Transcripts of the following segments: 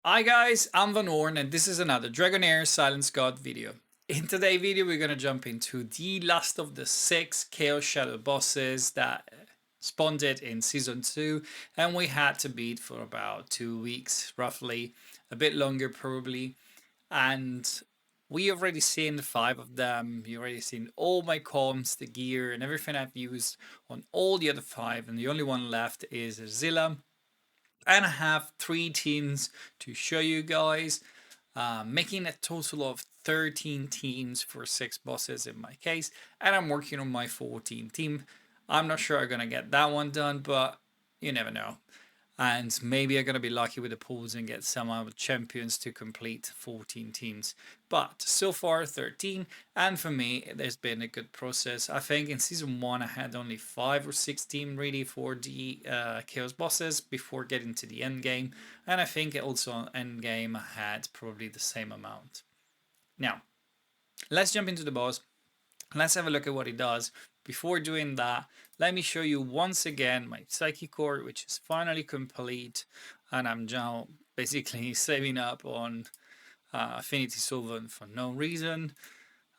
Hi guys, I'm Van Orn and this is another Dragonheir Silence God video. In today's video we're gonna jump into the last of the 6 Chaos Shadow bosses that spawned it in Season 2 and we had to beat for about 2 weeks roughly, a bit longer probably, and we already seen 5 of them. You already seen all my comps, the gear and everything I've used on all the other 5, and the only one left is IRZILLAS. And I have 3 teams to show you guys, making a total of 13 teams for 6 bosses in my case, and I'm working on my 14th team. I'm not sure I'm gonna get that one done, but you never know. And maybe I'm going to be lucky with the pools and get some of the champions to complete 14 teams. But so far 13, and for me there's been a good process. I think in season 1 I had only 5 or 6 teams ready for the chaos bosses before getting to the end game, and I think also on end game I had probably the same amount. Now let's jump into the boss. Let's have a look at what he does. Before doing that, let me show you once again my Psychic Core, which is finally complete, and I'm now basically saving up on Affinity Solvent for no reason.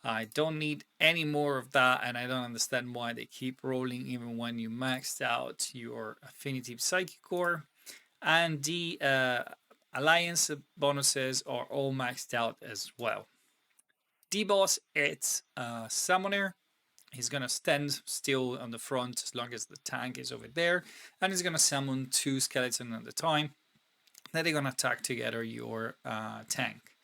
I don't need any more of that, and I don't understand why they keep rolling even when you maxed out your Affinity Psychic Core. And the Alliance bonuses are all maxed out as well. D-Boss, it's a Summoner. He's gonna stand still on the front as long as the tank is over there, and he's gonna summon 2 skeletons at a time. Then they're gonna attack together your tank.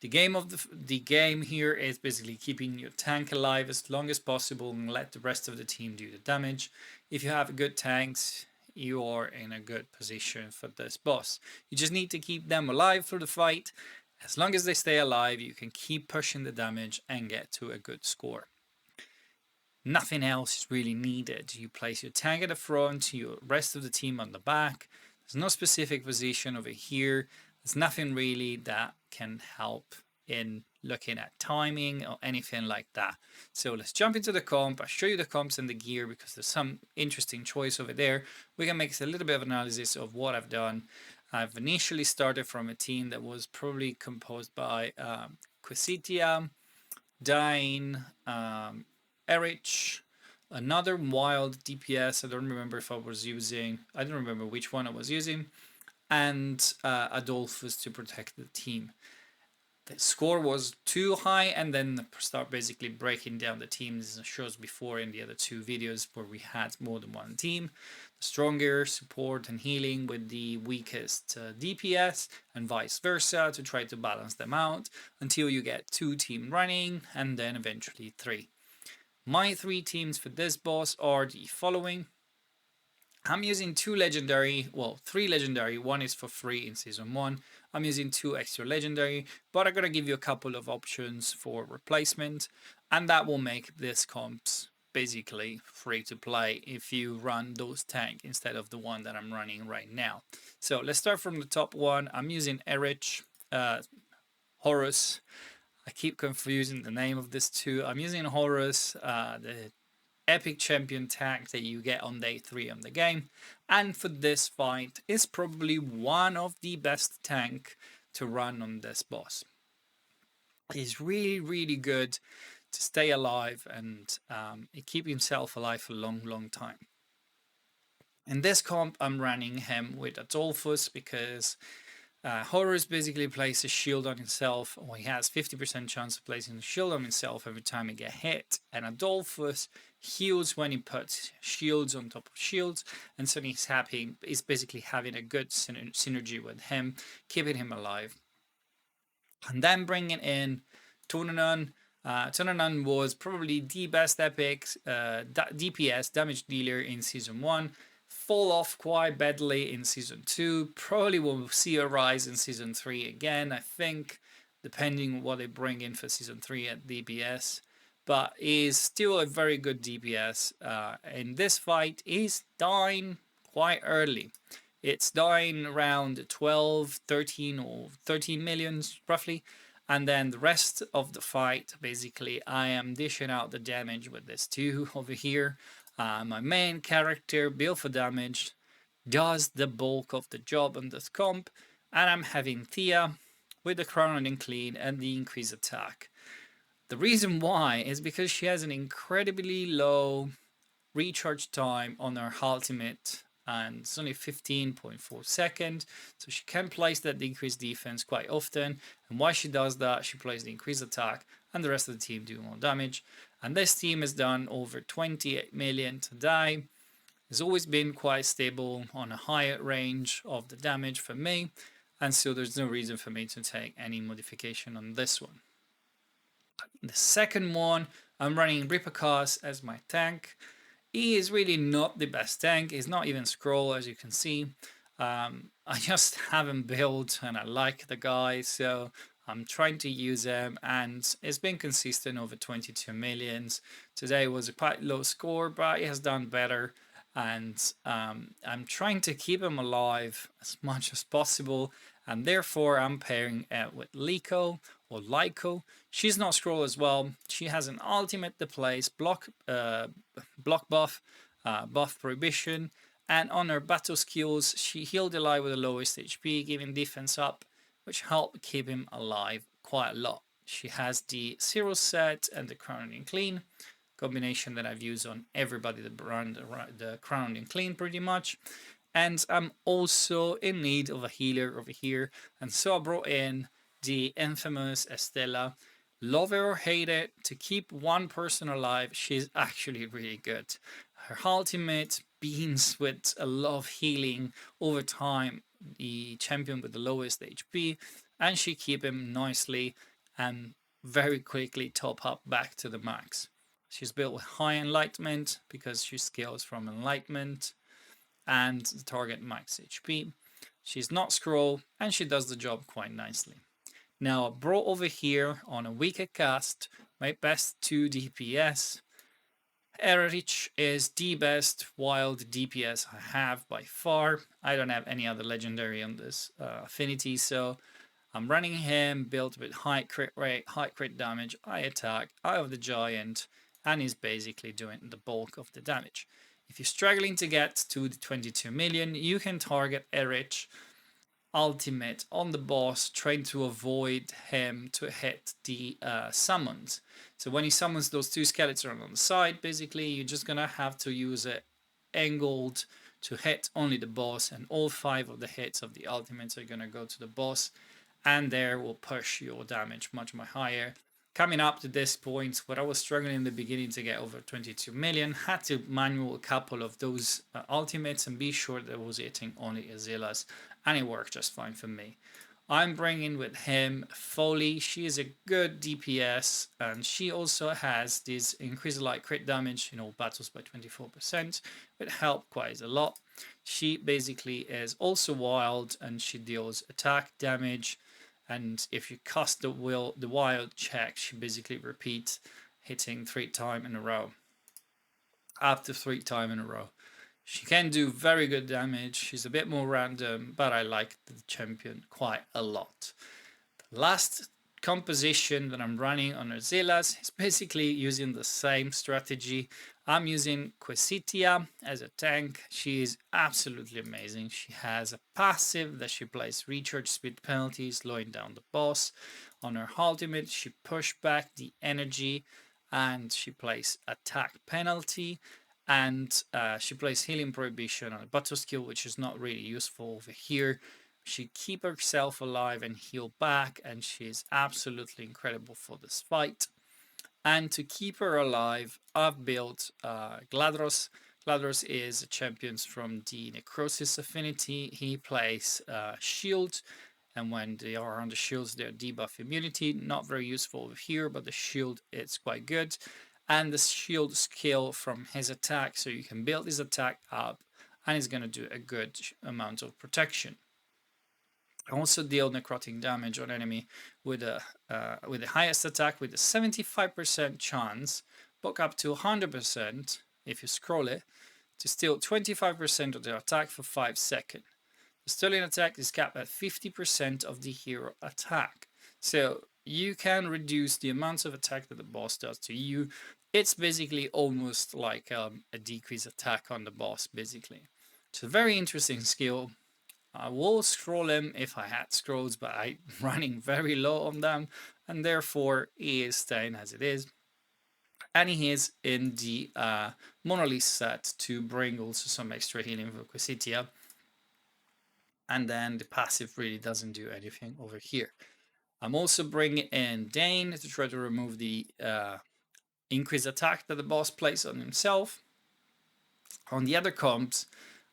The game here is basically keeping your tank alive as long as possible and let the rest of the team do the damage. If you have good tanks, you are in a good position for this boss. You just need to keep them alive through the fight. As long as they stay alive, you can keep pushing the damage and get to a good score. Nothing else is really needed. You place your tank at the front, your rest of the team on the back. There's no specific position over here. There's nothing really that can help in looking at timing or anything like that. So let's jump into the comp. I'll show you the comps and the gear because there's some interesting choice over there. We can make a little bit of analysis of what I've done. I've initially started from a team that was probably composed by Quesitia, Dine, Erich, another wild DPS. I don't remember if I was using, I don't remember which one I was using, and Adolphus to protect the team. The score was too high, and then start basically breaking down the teams as shows before in the other 2 videos where we had more than one team. The stronger support and healing with the weakest DPS, and vice versa, to try to balance them out until you get 2 teams running, and then eventually 3. My 3 teams for this boss are the following. I'm using 2 legendary, well, 3 legendary. One is for free in season 1. I'm using 2 extra legendary, but I'm gonna give you a couple of options for replacement, and that will make this comps basically free to play if you run those tank instead of the one that I'm running right now. So let's start from the top one. I'm using Erich, Horus. I keep confusing the name of this too. I'm using Horus, the epic champion tank that you get on day 3 of the game, and for this fight is probably one of the best tank to run on this boss. He's really good to stay alive and keep himself alive for a long time. In this comp I'm running him with Adolphus because Horus basically places a shield on himself, or he has 50% chance of placing a shield on himself every time he gets hit, and Adolphus heals when he puts shields on top of shields, and so he's basically having a good synergy with him, keeping him alive. And then bringing in Tonanon. Tonanon was probably the best epic DPS, damage dealer, in Season 1. Fall off quite badly in Season 2. Probably will see a rise in Season 3 again, I think, depending on what they bring in for Season 3 at DPS. But is still a very good DPS. In this fight, is dying quite early. It's dying around 12, 13 or 13 millions roughly. And then the rest of the fight, basically, I am dishing out the damage with this 2 over here. My main character, built for damage, does the bulk of the job on this comp. And I'm having Thea with the Chrono Clean and the increased attack. The reason why is because she has an incredibly low recharge time on her ultimate, and it's only 15.4 seconds, so she can place that decreased defense quite often. And why she does that, she plays the increased attack and the rest of the team do more damage. And this team has done over 28 million today. It's always been quite stable on a higher range of the damage for me, and so there's no reason for me to take any modification on this one. The second one, I'm running Rippercast as my tank. He is really not the best tank. He's not even scroll, as you can see. I just haven't built and I like the guy, so I'm trying to use him, and it's been consistent over 22 millions. Today was a quite low score, but he has done better, and I'm trying to keep him alive as much as possible, and therefore I'm pairing it with Lyco or Lyco. She's not scroll as well. She has an ultimate that plays block buff, buff prohibition, and on her battle skills, she healed alive with the lowest HP, giving defense up, which helped keep him alive quite a lot. She has the Zero set and the Crown and Clean, combination that I've used on everybody that run the Crown and Clean pretty much. And I'm also in need of a healer over here, and so I brought in the infamous Estella. Love it or hate it, to keep one person alive, she's actually really good. Her ultimate beams with a lot of healing over time, the champion with the lowest HP, and she keep him nicely and very quickly top up back to the max. She's built with high enlightenment because she scales from enlightenment and the target max HP. She's not scroll and she does the job quite nicely. Now I brought over here on a weaker cast my best 2 DPS. Erich is the best wild DPS I have by far. I don't have any other legendary on this affinity, so I'm running him built with high crit rate, high crit damage, high attack, eye of the giant, and he's basically doing the bulk of the damage. If you're struggling to get to the 22 million, you can target Erich ultimate on the boss, trying to avoid him to hit the summons. So when he summons those 2 skeletons on the side, basically you're just gonna have to use it angled to hit only the boss, and all 5 of the hits of the ultimates are gonna go to the boss, and there will push your damage much more higher. Coming up to this point, where I was struggling in the beginning to get over 22 million, had to manual a couple of those ultimates and be sure that I was hitting only IRZILLAS, and it worked just fine for me. I'm bringing with him Foley. She is a good DPS, and she also has this increased light crit damage in all battles by 24%, which helped quite a lot. She basically is also wild, and she deals attack damage. And if you cast the wild check, she basically repeats hitting 3 times in a row. Up to 3 times in a row. She can do very good damage. She's a bit more random, but I like the champion quite a lot. The last composition that I'm running on IRZILLAS is basically using the same strategy. I'm using Quesitia as a tank. She is absolutely amazing. She has a passive that she plays recharge speed penalty, slowing down the boss. On her ultimate, she push back the energy and she plays attack penalty. And she plays healing prohibition on a battle skill, which is not really useful over here. She keep herself alive and heal back, and she's absolutely incredible for this fight. And to keep her alive, I've built Gladros. Gladros is a champion from the Necrosis affinity. He plays shield, and when they are on the shields, they're debuff immunity. Not very useful over here, but the shield is quite good. And the shield skill from his attack, so you can build his attack up, and he's going to do a good amount of protection. I also deal necrotic damage on enemy with the highest attack with a 75% chance, buck up to 100% if you scroll it, to steal 25% of their attack for 5 seconds. The stealing attack is capped at 50% of the hero attack. So you can reduce the amount of attack that the boss does to you. It's basically almost like a decreased attack on the boss, basically. It's a very interesting skill. I will scroll him if I had scrolls, but I'm running very low on them, and therefore he is staying as it is. And he is in the Monolith set to bring also some extra healing for Quesitia. And then the passive really doesn't do anything over here. I'm also bringing in Dane to try to remove the increased attack that the boss plays on himself. On the other comps,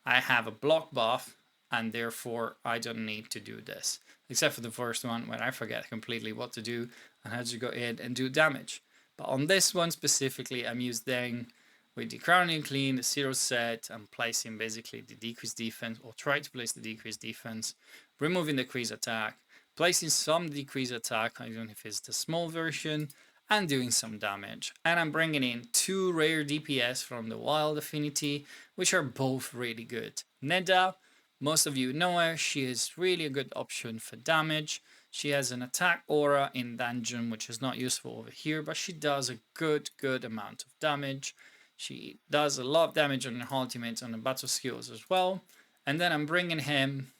I have a block buff, and therefore I don't need to do this. Except for the first one, where I forget completely what to do and how to go in and do damage. But on this one specifically, I'm using with the Crowning Clean, the 0 set, I'm placing basically the decreased defense, or try to place the decreased defense, removing the decreased attack, placing some decreased attack, I don't know if it's the small version, and doing some damage. And I'm bringing in 2 rare DPS from the Wild Affinity, which are both really good. Neda, most of you know her, she is really a good option for damage. She has an attack aura in dungeon, which is not useful over here, but she does a good amount of damage. She does a lot of damage on her ultimate, on the battle skills as well. And then I'm bringing him,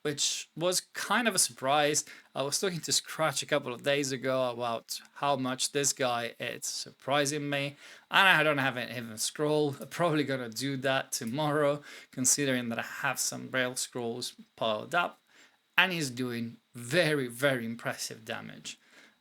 which was kind of a surprise. I was talking to Scratch a couple of days ago about how much this guy is surprising me. And I don't have it even scroll. I'm probably gonna do that tomorrow, considering that I have some rail scrolls piled up. And he's doing very impressive damage.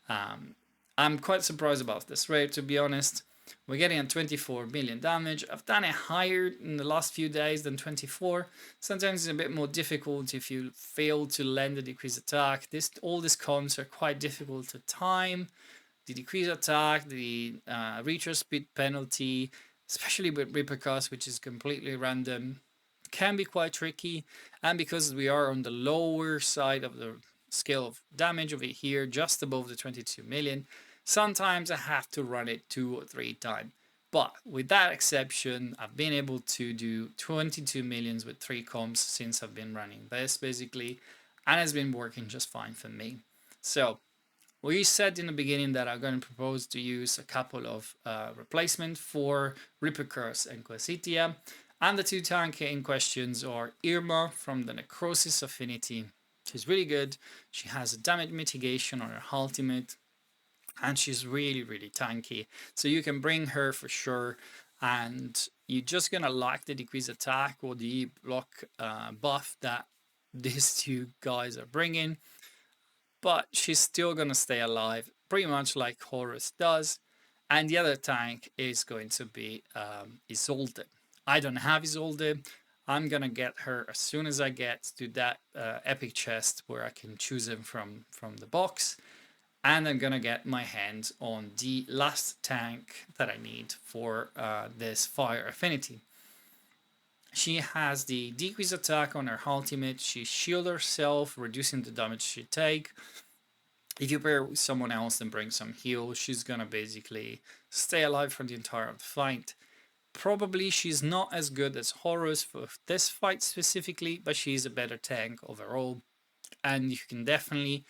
I'm quite surprised about this rate, to be honest. We're getting a 24 million damage. I've done it higher in the last few days than 24. Sometimes it's a bit more difficult if you fail to land a decreased attack. All these comps are quite difficult to time. The decreased attack, the retro speed penalty, especially with Rippercast, which is completely random, can be quite tricky. And because we are on the lower side of the scale of damage over here, just above the 22 million, sometimes I have to run it 2 or 3 times. But with that exception, I've been able to do 22 millions with 3 comps since I've been running this basically, and it's been working just fine for me. So we said in the beginning that I'm going to propose to use a couple of replacements for Ripper Curse and Quesitia, and the 2 tank in questions are Irma from the Necrosis Affinity. She's really good. She has a damage mitigation on her ultimate, and she's really tanky, so you can bring her for sure, and you're just gonna like the decreased attack or the block buff that these 2 guys are bringing, but she's still gonna stay alive pretty much like Horus does. And the other tank is going to be Isolde. I don't have Isolde. I'm gonna get her as soon as I get to that epic chest where I can choose him from the box. And I'm gonna get my hands on the last tank that I need for this fire affinity. She has the decreased attack on her ultimate. She shields herself, reducing the damage she take. If you pair with someone else and bring some heal, she's gonna basically stay alive for the entire fight. Probably she's not as good as Horus for this fight specifically, but she's a better tank overall. And you can definitely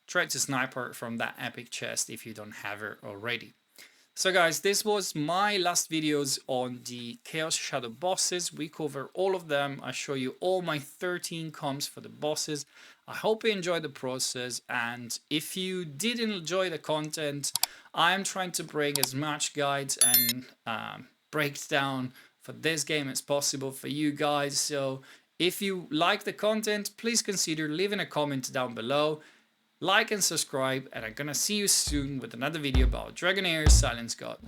try to snipe her from that epic chest if you don't have her already. So guys, this was my last videos on the Chaos Shadow bosses. We cover all of them. I show you all my 13 comps for the bosses. I hope you enjoyed the process, and if you did enjoy the content, I'm trying to bring as much guides and breakdown for this game as possible for you guys. So if you like the content, please consider leaving a comment down below. Like and subscribe, and I'm gonna see you soon with another video about Dragonheir Silence God.